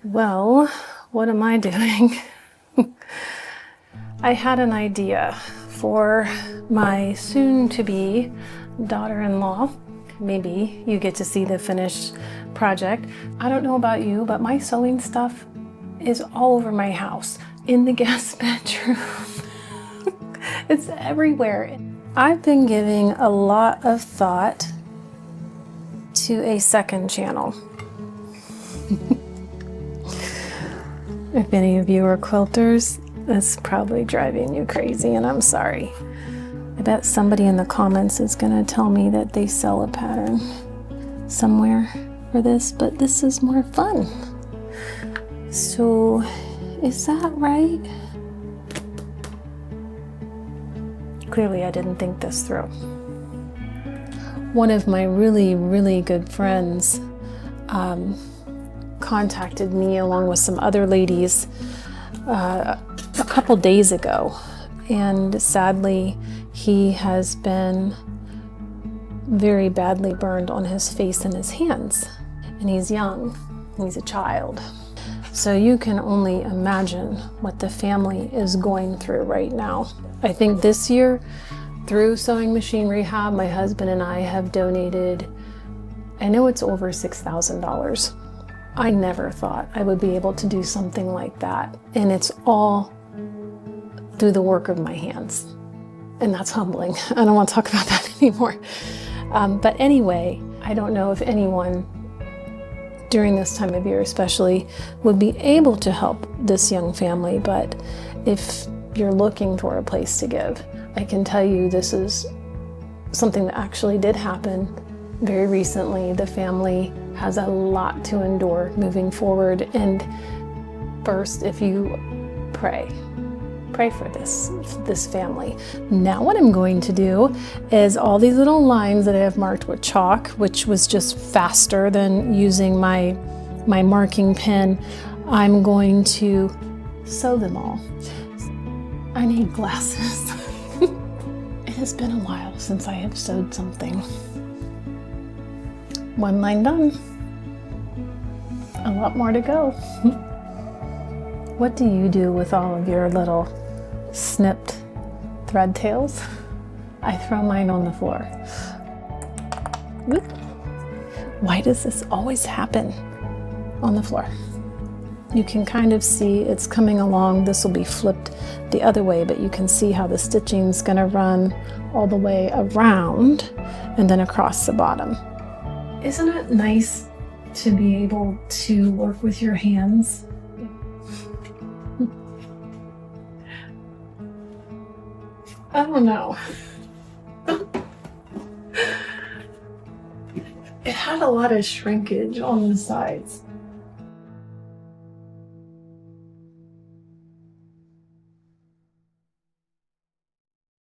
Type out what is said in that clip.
Well, what am I doing? I had an idea for my soon-to-be daughter-in-law. Maybe you get to see the finished project. I don't know about you, but my sewing stuff is all over my house, in the guest bedroom. It's everywhere. I've been giving a lot of thought to a second channel. If any of you are quilters, that's probably driving you crazy, and I'm sorry. I bet somebody in the comments is gonna tell me that they sell a pattern somewhere for this, but this is more fun. So, is that right? Clearly, I didn't think this through. One of my really good friends contacted me along with some other ladies a couple days ago, and sadly he has been very badly burned on his face and his hands, and he's young, he's a child. So you can only imagine what the family is going through right now. I think this year through Sewing Machine Rehab, my husband and I have donated, I know it's over $6,000. I never thought I would be able to do something like that. And it's all through the work of my hands. And that's humbling. I don't want to talk about that anymore. But anyway, I don't know if anyone during this time of year especially would be able to help this young family. But if you're looking for a place to give, I can tell you this is something that actually did happen very recently. The family has a lot to endure moving forward. And first, if you pray for this family. Now what I'm going to do is all these little lines that I have marked with chalk, which was just faster than using my marking pen, I'm going to sew them all. I need glasses. It has been a while since I have sewed something. One line done. A lot more to go. What do you do with all of your little snipped thread tails? I throw mine on the floor. Why does this always happen on the floor? You can kind of see it's coming along. This will be flipped the other way, but you can see how the stitching's gonna run all the way around and then across the bottom. Isn't it nice to be able to work with your hands? I don't know. It had a lot of shrinkage on the sides.